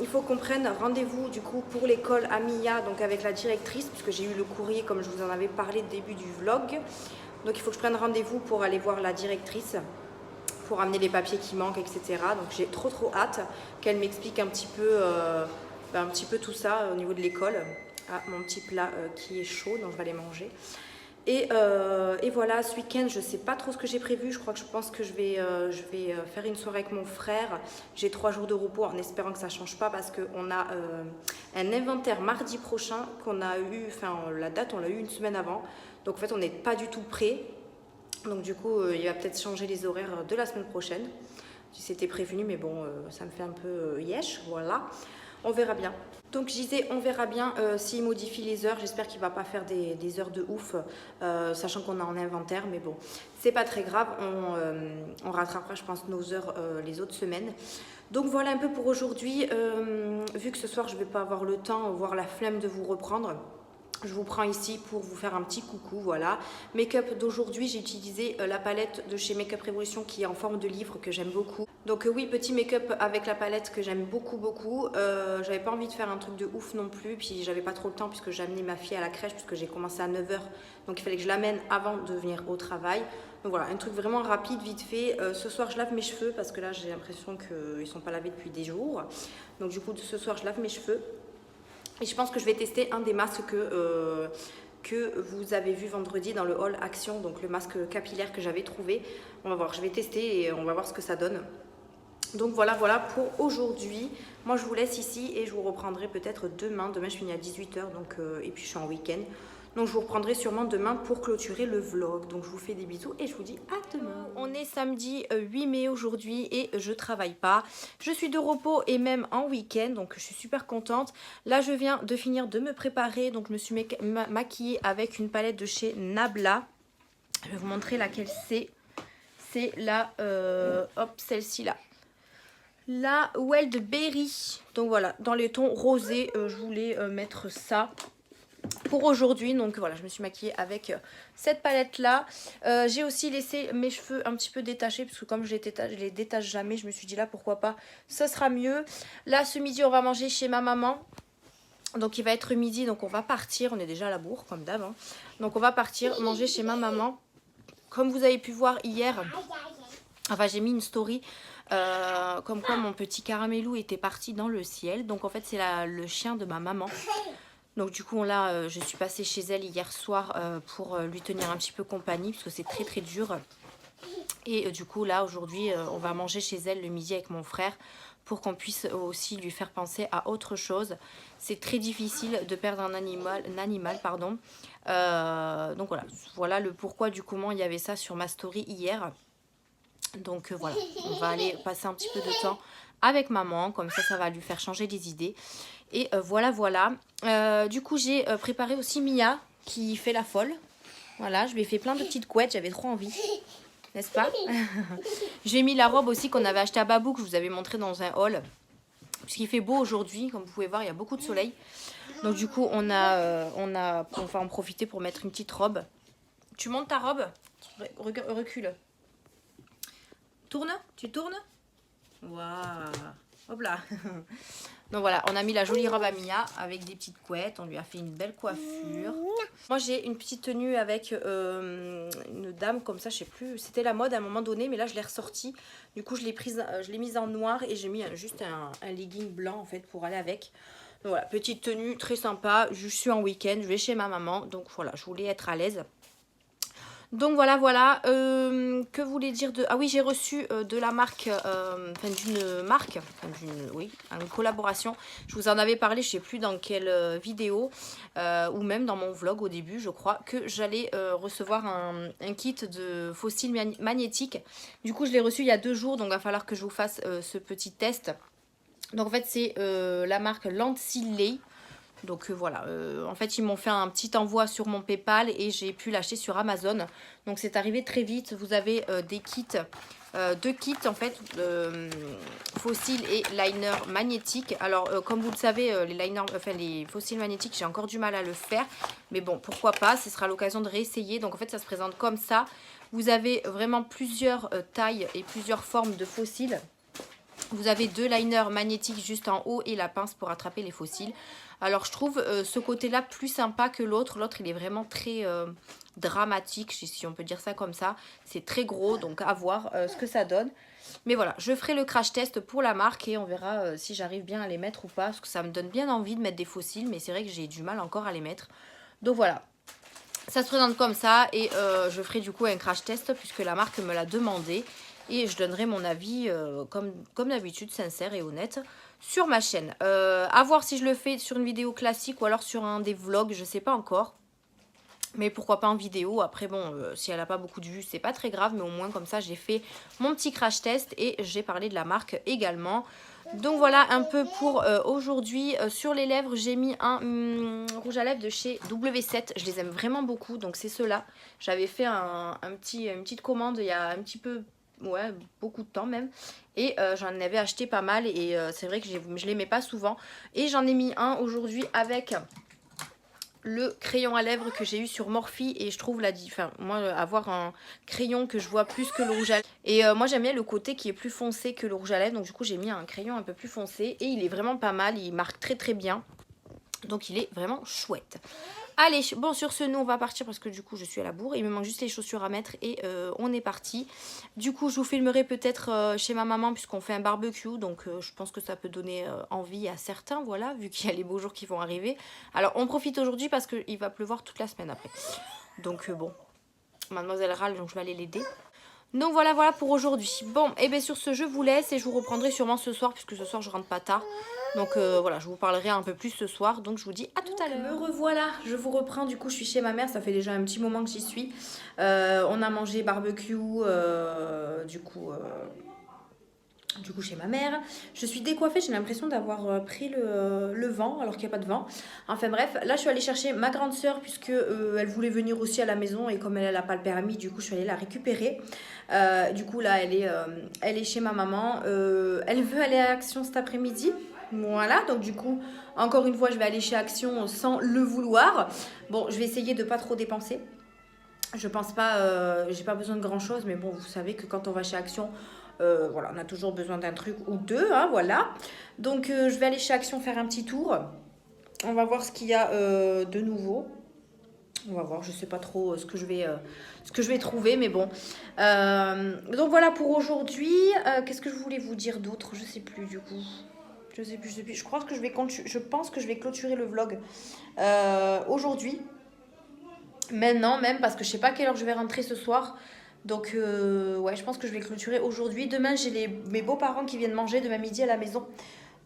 Il faut qu'on prenne rendez-vous du coup pour l'école à Mia, donc avec la directrice, puisque j'ai eu le courrier comme je vous en avais parlé au début du vlog. Donc il faut que je prenne rendez-vous pour aller voir la directrice, pour amener les papiers qui manquent, etc. Donc j'ai trop hâte qu'elle m'explique un petit peu tout ça au niveau de l'école. Ah, mon petit plat qui est chaud, donc je vais aller manger. Et voilà, ce week-end, je ne sais pas trop ce que j'ai prévu. Je pense que je vais faire une soirée avec mon frère. J'ai 3 jours de repos en espérant que ça ne change pas parce qu'on a un inventaire mardi prochain qu'on a eu, enfin la date on l'a eu une semaine avant. Donc en fait on n'est pas du tout prêt. Donc du coup il va peut-être changer les horaires de la semaine prochaine. C'était prévenu mais bon ça me fait un peu yesh, voilà. On verra bien. Donc je disais, on verra bien s'il modifie les heures. J'espère qu'il ne va pas faire des heures de ouf, sachant qu'on a en inventaire. Mais bon, c'est pas très grave. On rattrapera, je pense, nos heures les autres semaines. Donc voilà un peu pour aujourd'hui. Vu que ce soir, je ne vais pas avoir le temps, voire la flemme de vous reprendre. Je vous prends ici pour vous faire un petit coucou, voilà. Make-up d'aujourd'hui, j'ai utilisé la palette de chez Make-up Révolution qui est en forme de livre que j'aime beaucoup. Donc oui, petit make-up avec la palette que j'aime beaucoup. J'avais pas envie de faire un truc de ouf non plus, puis j'avais pas trop le temps puisque j'ai amené ma fille à la crèche puisque j'ai commencé à 9h. Donc il fallait que je l'amène avant de venir au travail. Donc voilà, un truc vraiment rapide, vite fait. Ce soir, je lave mes cheveux parce que là, j'ai l'impression qu'ils sont pas lavés depuis des jours. Donc du coup, ce soir, je lave mes cheveux. Et je pense que je vais tester un des masques que vous avez vu vendredi dans le haul Action, donc le masque capillaire que j'avais trouvé. On va voir, je vais tester et on va voir ce que ça donne. Donc voilà pour aujourd'hui. Moi je vous laisse ici et je vous reprendrai peut-être demain. Demain je finis à 18h donc, et puis je suis en week-end. Donc je vous reprendrai sûrement demain pour clôturer le vlog. Donc je vous fais des bisous et je vous dis à demain. On est samedi 8 mai aujourd'hui et je travaille pas. Je suis de repos et même en week-end, donc je suis super contente. Là je viens de finir de me préparer, donc je me suis maquillée avec une palette de chez Nabla. Je vais vous montrer laquelle c'est. C'est la, celle-ci là. La Wild Berry. Donc voilà, dans les tons rosés, je voulais mettre ça pour aujourd'hui. Donc voilà, je me suis maquillée avec cette palette là. J'ai aussi laissé mes cheveux un petit peu détachés parce que comme je les détache jamais, je me suis dit là pourquoi pas, ça sera mieux. Là ce midi on va manger chez ma maman. Donc il va être midi, donc on va partir. On est déjà à la bourre comme d'hab, hein. Donc on va partir manger chez ma maman. Comme vous avez pu voir hier, enfin j'ai mis une story comme quoi mon petit caramelou était parti dans le ciel. Donc en fait c'est le chien de ma maman. Donc du coup là, je suis passée chez elle hier soir pour lui tenir un petit peu compagnie, parce que c'est très très dur. Et du coup là aujourd'hui on va manger chez elle le midi avec mon frère pour qu'on puisse aussi lui faire penser à autre chose. C'est très difficile de perdre un animal pardon. Donc voilà le pourquoi du comment il y avait ça sur ma story hier. Donc voilà, on va aller passer un petit peu de temps avec maman, comme ça va lui faire changer des idées. Et voilà. Du coup j'ai préparé aussi Mia qui fait la folle. Voilà, je lui ai fait plein de petites couettes, j'avais trop envie. N'est-ce pas? J'ai mis la robe aussi qu'on avait acheté à Babou, que je vous avais montré dans un haul. Puisqu'il fait beau aujourd'hui, comme vous pouvez voir, il y a beaucoup de soleil. Donc du coup, on va en profiter pour mettre une petite robe. Tu montes ta robe? Recule. Tourne? Tu tournes? Waouh! Hop là. Donc voilà, on a mis la jolie robe à Mia avec des petites couettes. On lui a fait une belle coiffure. Moi, j'ai une petite tenue avec une dame comme ça, je sais plus. C'était la mode à un moment donné, mais là, je l'ai ressortie. Du coup, je l'ai mise en noir et j'ai mis juste un legging blanc en fait pour aller avec. Donc voilà, petite tenue très sympa. Je suis en week-end, je vais chez ma maman. Donc voilà, je voulais être à l'aise. Donc voilà. Que voulez dire de... Ah oui, j'ai reçu de la marque, d'une marque, oui, une collaboration. Je vous en avais parlé, je sais plus dans quelle vidéo, ou même dans mon vlog au début, je crois, que j'allais recevoir un kit de fossiles magnétiques. Du coup, je l'ai reçu il y a 2 jours, donc il va falloir que je vous fasse ce petit test. Donc en fait, c'est la marque Landsea. Donc voilà, en fait ils m'ont fait un petit envoi sur mon PayPal et j'ai pu l'acheter sur Amazon. Donc c'est arrivé très vite. Vous avez des kits, 2 kits en fait, fossiles et liner magnétiques. Alors comme vous le savez, les fossiles magnétiques, j'ai encore du mal à le faire. Mais bon, pourquoi pas, ce sera l'occasion de réessayer. Donc en fait ça se présente comme ça. Vous avez vraiment plusieurs tailles et plusieurs formes de fossiles. Vous avez 2 liners magnétiques juste en haut et la pince pour attraper les fossiles. Alors je trouve ce côté-là plus sympa que l'autre. L'autre il est vraiment très dramatique, si on peut dire ça comme ça. C'est très gros, donc à voir ce que ça donne. Mais voilà, je ferai le crash test pour la marque et on verra si j'arrive bien à les mettre ou pas. Parce que ça me donne bien envie de mettre des fossiles, mais c'est vrai que j'ai du mal encore à les mettre. Donc voilà. Ça se présente comme ça et je ferai du coup un crash test puisque la marque me l'a demandé. Et je donnerai mon avis, comme d'habitude, sincère et honnête, sur ma chaîne. À voir si je le fais sur une vidéo classique ou alors sur un des vlogs, je ne sais pas encore. Mais pourquoi pas en vidéo. Après, bon, si elle n'a pas beaucoup de vues, c'est pas très grave. Mais au moins, comme ça, j'ai fait mon petit crash test et j'ai parlé de la marque également. Donc voilà un peu pour aujourd'hui. Sur les lèvres, j'ai mis un rouge à lèvres de chez W7. Je les aime vraiment beaucoup, donc c'est ceux-là. J'avais fait une petite commande il y a un petit peu... Ouais, beaucoup de temps même. Et j'en avais acheté pas mal. Et c'est vrai que je les mets pas souvent. Et j'en ai mis un aujourd'hui avec le crayon à lèvres que j'ai eu sur Morphe. Et je trouve moi, avoir un crayon que je vois plus que le rouge à lèvres. Et moi, j'aime bien le côté qui est plus foncé que le rouge à lèvres. Donc du coup, j'ai mis un crayon un peu plus foncé. Et il est vraiment pas mal. Il marque très très bien. Donc il est vraiment chouette. Allez, bon sur ce, nous on va partir parce que du coup je suis à la bourre. Il me manque juste les chaussures à mettre et on est parti. Du coup je vous filmerai peut-être chez ma maman puisqu'on fait un barbecue. Donc je pense que ça peut donner envie à certains, voilà, vu qu'il y a les beaux jours qui vont arriver. Alors on profite aujourd'hui parce qu'il va pleuvoir toute la semaine après. Donc bon, mademoiselle râle donc je vais aller l'aider. Donc voilà pour aujourd'hui. Bon, et bien sur ce, je vous laisse et je vous reprendrai sûrement ce soir puisque ce soir je rentre pas tard. Donc voilà, je vous parlerai un peu plus ce soir. Donc je vous dis à tout à l'heure. Me revoilà, je vous reprends. Du coup, je suis chez ma mère. Ça fait déjà un petit moment que j'y suis. On a mangé barbecue, du coup chez ma mère. Je suis décoiffée, j'ai l'impression d'avoir pris le vent alors qu'il n'y a pas de vent. Enfin bref, là je suis allée chercher ma grande soeur puisque elle voulait venir aussi à la maison et comme elle n'a pas le permis, du coup je suis allée la récupérer. Du coup là elle est chez ma maman. Elle veut aller à Action cet après-midi. Voilà, donc du coup, encore une fois, je vais aller chez Action sans le vouloir. Bon, je vais essayer de pas trop dépenser. Je pense pas, j'ai pas besoin de grand chose, mais bon, vous savez que quand on va chez Action, voilà, on a toujours besoin d'un truc ou deux, hein, voilà. Donc, je vais aller chez Action faire un petit tour. On va voir ce qu'il y a de nouveau. On va voir, je sais pas trop ce que je vais trouver, mais bon. Donc voilà pour aujourd'hui. Qu'est-ce que je voulais vous dire d'autre? Je sais plus du coup. Je sais plus, je sais plus. Je crois que je pense que je vais clôturer le vlog aujourd'hui. Maintenant même, parce que je sais pas à quelle heure je vais rentrer ce soir. Donc, ouais, je pense que je vais clôturer aujourd'hui. Demain, j'ai mes beaux-parents qui viennent manger demain midi à la maison.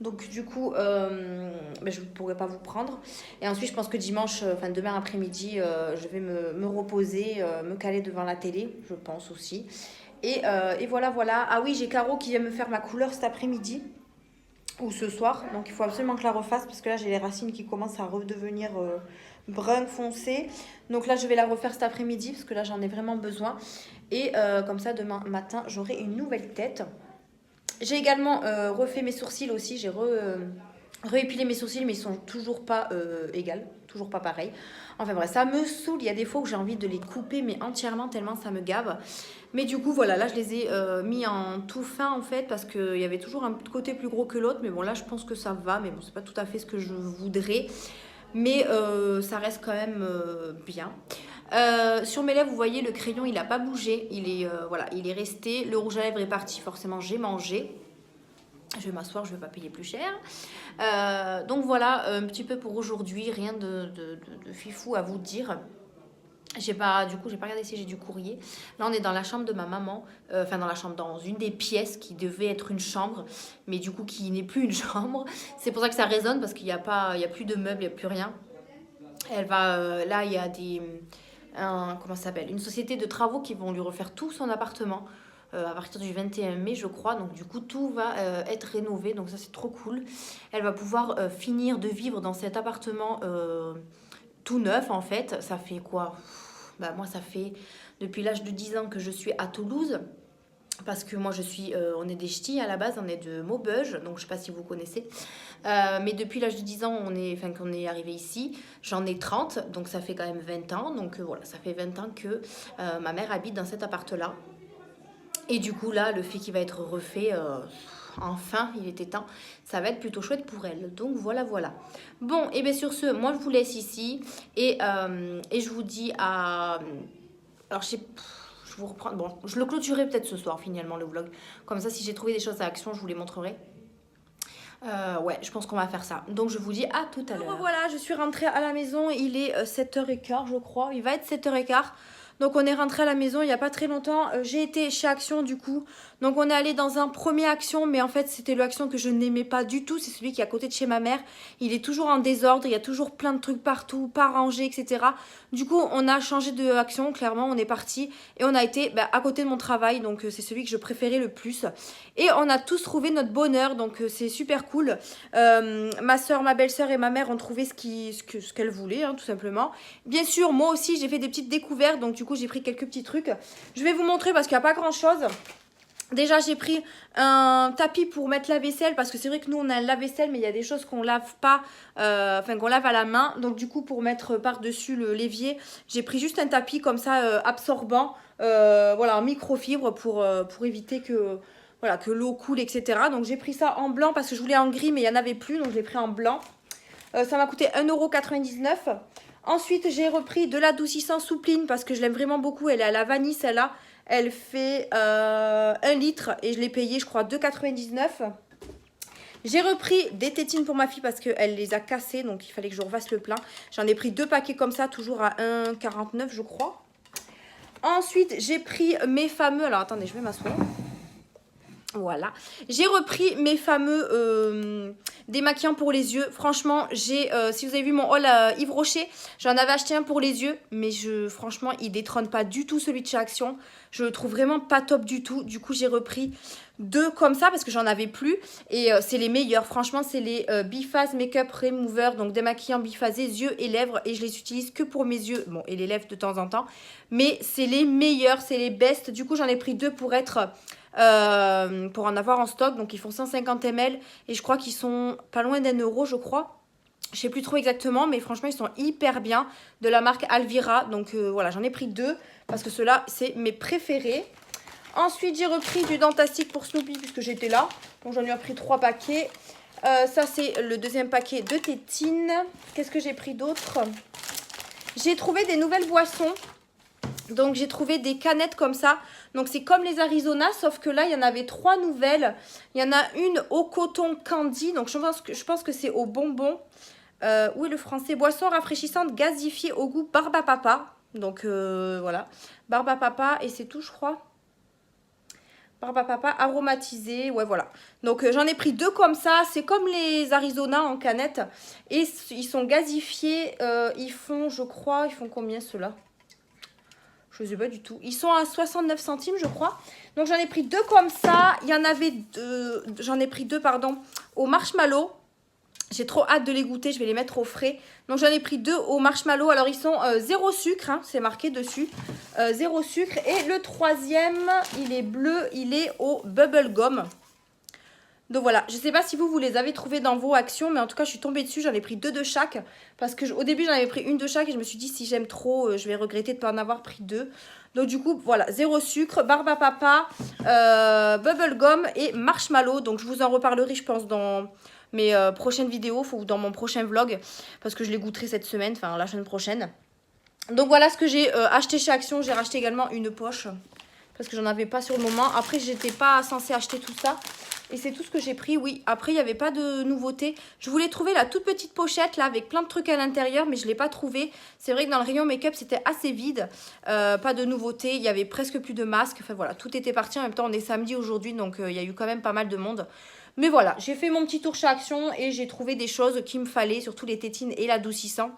Donc, du coup, ben, je ne pourrai pas vous prendre. Et ensuite, je pense que dimanche, enfin demain après-midi, je vais me reposer, me caler devant la télé, je pense aussi. Et voilà, voilà. Ah oui, j'ai Caro qui vient me faire ma couleur cet après-midi ou ce soir. Donc, il faut absolument que je la refasse parce que là, j'ai les racines qui commencent à redevenir brun foncé. Donc là, je vais la refaire cet après-midi parce que là, j'en ai vraiment besoin. Et comme ça, demain matin, j'aurai une nouvelle tête. J'ai également refait mes sourcils aussi. J'ai réépilé mes sourcils, mais ils sont toujours pas égales, toujours pas pareils. Enfin bref, ça me saoule. Il y a des fois où j'ai envie de les couper, mais entièrement, tellement ça me gave. Mais du coup, voilà, là, je les ai mis en tout fin, en fait, parce qu'il y avait toujours un côté plus gros que l'autre. Mais bon, là, je pense que ça va. Mais bon, c'est pas tout à fait ce que je voudrais. Mais ça reste quand même bien. Sur mes lèvres, vous voyez, le crayon, il n'a pas bougé. Voilà, il est resté. Le rouge à lèvres est parti. Forcément, j'ai mangé. Je vais m'asseoir, je ne vais pas payer plus cher. Donc voilà, un petit peu pour aujourd'hui. Rien de fifou à vous dire. Du coup, j'ai pas regardé si j'ai du courrier. Là, on est dans la chambre de ma maman. Enfin, dans une des pièces qui devait être une chambre. Mais du coup, qui n'est plus une chambre. C'est pour ça que ça résonne, parce qu'il n'y a plus de meubles, il n'y a plus rien. Là, il y a comment ça s'appelle, une société de travaux qui vont lui refaire tout son appartement à partir du 21 mai, je crois. Donc, du coup, tout va être rénové. Donc, ça, c'est trop cool. Elle va pouvoir finir de vivre dans cet appartement tout neuf, en fait. Ça fait quoi? Bah, moi, ça fait depuis l'âge de 10 ans que je suis à Toulouse. Parce que moi, on est des ch'tis à la base, on est de Maubeuge, donc je sais pas si vous connaissez. Mais depuis l'âge de 10 ans, qu'on est arrivé ici, j'en ai 30, donc ça fait quand même 20 ans. Donc voilà, ça fait 20 ans que ma mère habite dans cet appart-là. Et du coup, là, le fait qu'il va être refait, enfin, il était temps, ça va être plutôt chouette pour elle. Donc voilà, voilà. Bon, et bien sur ce, moi, je vous laisse ici. Et je vous dis à... Alors, je vous reprends. Bon, je le clôturerai peut-être ce soir, finalement, le vlog. Comme ça, si j'ai trouvé des choses à action, je vous les montrerai. Ouais, je pense qu'on va faire ça. Donc, je vous dis à tout à l'heure. Voilà, je suis rentrée à la maison. Il est 7h15, je crois. Il va être 7h15. Donc, on est rentré à la maison il n'y a pas très longtemps. J'ai été chez Action, du coup. Donc, on est allé dans un premier Action. Mais en fait, c'était l'Action que je n'aimais pas du tout. C'est celui qui est à côté de chez ma mère. Il est toujours en désordre. Il y a toujours plein de trucs partout, pas rangés, etc. Du coup, on a changé de Action. Clairement, on est parti. Et on a été à côté de mon travail. Donc, c'est celui que je préférais le plus. Et on a tous trouvé notre bonheur. Donc, c'est super cool. Ma soeur, ma belle-sœur et ma mère ont trouvé ce qu'elles voulaient, hein, tout simplement. Bien sûr, moi aussi, j'ai fait des petites découvertes. Donc, du coup, j'ai pris quelques petits trucs. Je vais vous montrer parce qu'il n'y a pas grand-chose. Déjà, j'ai pris un tapis pour mettre la vaisselle parce que c'est vrai que nous, on a un lave-vaisselle, mais il y a des choses qu'on lave pas, qu'on lave à la main. Donc, du coup, pour mettre par-dessus l'évier, j'ai pris juste un tapis comme ça, absorbant, voilà, en microfibre pour éviter que l'eau coule, etc. Donc, j'ai pris ça en blanc parce que je voulais en gris, mais il n'y en avait plus, donc je l'ai pris en blanc. Ça m'a coûté 1,99 €. Ensuite, j'ai repris de l'adoucissant Soupline parce que je l'aime vraiment beaucoup. Elle est à la vanille, celle-là. Elle fait 1 litre et je l'ai payé, je crois, 2,99 €. J'ai repris des tétines pour ma fille parce qu'elle les a cassées, donc il fallait que je refasse le plein. J'en ai pris 2 paquets comme ça, toujours à 1,49 € je crois. Ensuite, j'ai pris mes fameux... Alors, attendez, je vais m'asseoir. Voilà, j'ai repris mes fameux démaquillants pour les yeux. Franchement, si vous avez vu mon haul Yves Rocher, j'en avais acheté un pour les yeux, mais franchement, il détrône pas du tout celui de chez Action. Je le trouve vraiment pas top du tout. Du coup, j'ai repris 2 comme ça parce que j'en avais plus. Et c'est les meilleurs. Franchement, c'est les Biphase Makeup Remover, donc démaquillants biphasés, yeux et lèvres. Et je les utilise que pour mes yeux, bon, et les lèvres de temps en temps. Mais c'est les meilleurs, c'est les best. Du coup, j'en ai pris 2 pour en avoir en stock. Donc, ils font 150 ml. Et je crois qu'ils sont pas loin d'1 €, je crois. Je sais plus trop exactement, mais franchement, ils sont hyper bien. De la marque Alvira. Donc, voilà, j'en ai pris 2 parce que ceux-là, c'est mes préférés. Ensuite, j'ai repris du Dentastic pour Snoopy puisque j'étais là. Donc, j'en ai pris 3 paquets. Ça, c'est le deuxième paquet de tétines. Qu'est-ce que j'ai pris d'autre? J'ai trouvé des nouvelles boissons. Donc j'ai trouvé des canettes comme ça. Donc c'est comme les Arizona, sauf que là il y en avait 3 nouvelles. Il y en a une au coton candy, donc je pense que c'est au bonbon. Où est le français? Boisson rafraîchissante gazifiée au goût barbe à papa. Donc voilà, barbe à papa et c'est tout je crois. Barbe à papa aromatisé, ouais voilà. Donc j'en ai pris 2 comme ça, c'est comme les Arizona en canette. Et ils sont gazifiés, ils font je crois, ils font combien ceux-là? Je ne sais pas du tout. Ils sont à 69 centimes, je crois. Donc, j'en ai pris 2 comme ça. Il y en avait 2. J'en ai pris 2, pardon, au marshmallow. J'ai trop hâte de les goûter. Je vais les mettre au frais. Donc, j'en ai pris 2 au marshmallow. Alors, ils sont 0 sucre. Hein, c'est marqué dessus. 0 sucre. Et le troisième, il est bleu. Il est au bubble gum. Donc voilà, je ne sais pas si vous les avez trouvés dans vos actions, mais en tout cas, je suis tombée dessus. J'en ai pris 2 de chaque. Parce que au début, j'en avais pris une de chaque et je me suis dit, si j'aime trop, je vais regretter de ne pas en avoir pris 2. Donc du coup, voilà, 0 sucre, barbe à papa, bubble gum et marshmallow. Donc je vous en reparlerai, je pense, dans mes prochaines vidéos ou dans mon prochain vlog. Parce que je les goûterai cette semaine, enfin la semaine prochaine. Donc voilà ce que j'ai acheté chez Action. J'ai racheté également une poche. Parce que j'en avais pas sur le moment. Après, j'étais pas censée acheter tout ça. Et c'est tout ce que j'ai pris, oui. Après, il n'y avait pas de nouveauté. Je voulais trouver la toute petite pochette, là, avec plein de trucs à l'intérieur, mais je ne l'ai pas trouvé. C'est vrai que dans le rayon make-up, c'était assez vide. Pas de nouveauté. Il y avait presque plus de masques. Enfin, voilà, tout était parti. En même temps, on est samedi aujourd'hui, donc il y a eu quand même pas mal de monde. Mais voilà, j'ai fait mon petit tour chez Action et j'ai trouvé des choses qu'il me fallait, surtout les tétines et l'adoucissant.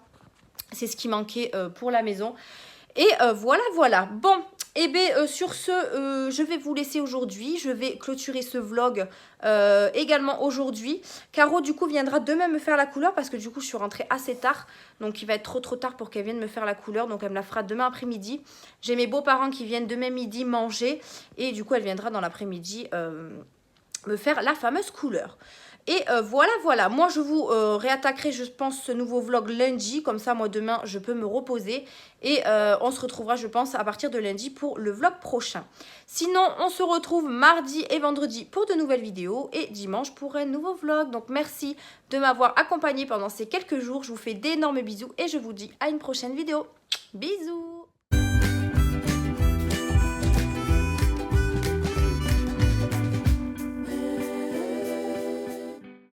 C'est ce qui manquait pour la maison. Et voilà, voilà. Bon, et bien sur ce, je vais vous laisser aujourd'hui. Je vais clôturer ce vlog également aujourd'hui. Caro, du coup, viendra demain me faire la couleur parce que du coup, je suis rentrée assez tard. Donc, il va être trop tard pour qu'elle vienne me faire la couleur. Donc, elle me la fera demain après-midi. J'ai mes beaux-parents qui viennent demain midi manger. Et du coup, elle viendra dans l'après-midi me faire la fameuse couleur. Et voilà, voilà. Moi, je vous réattaquerai, je pense, ce nouveau vlog lundi. Comme ça, moi, demain, je peux me reposer. Et on se retrouvera, je pense, à partir de lundi pour le vlog prochain. Sinon, on se retrouve mardi et vendredi pour de nouvelles vidéos. Et dimanche pour un nouveau vlog. Donc, merci de m'avoir accompagné pendant ces quelques jours. Je vous fais d'énormes bisous et je vous dis à une prochaine vidéo. Bisous!